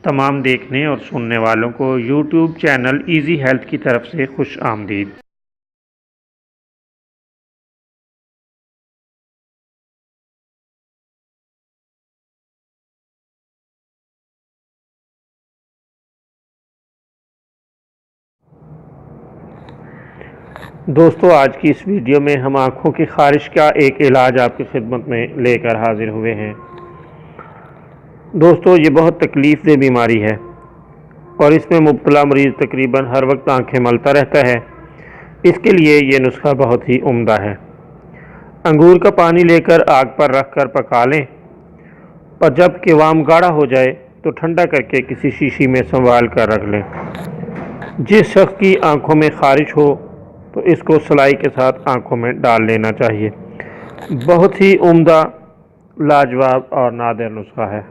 तमाम देखने और सुनने वालों को यूट्यूब चैनल इजी हेल्थ की तरफ से खुश आमदीद। दोस्तों, आज की इस वीडियो में हम आँखों की ख़ारिश का एक इलाज आपकी खिदमत में लेकर हाजिर हुए हैं। दोस्तों, ये बहुत तकलीफ़देह बीमारी है और इसमें मुब्तला मरीज़ तकरीबन हर वक्त आँखें मलता रहता है। इसके लिए ये नुस्खा बहुत ही उम्दा है। अंगूर का पानी लेकर आग पर रख कर पका लें और जब क़िवाम गाढ़ा हो जाए तो ठंडा करके किसी शीशी में संभाल कर रख लें। जिस शख्स की आँखों में ख़ारिश हो तो इसको सलाई के साथ आँखों में डाल लेना चाहिए। बहुत ही उम्दा, लाजवाब और नादिर नुस्खा है।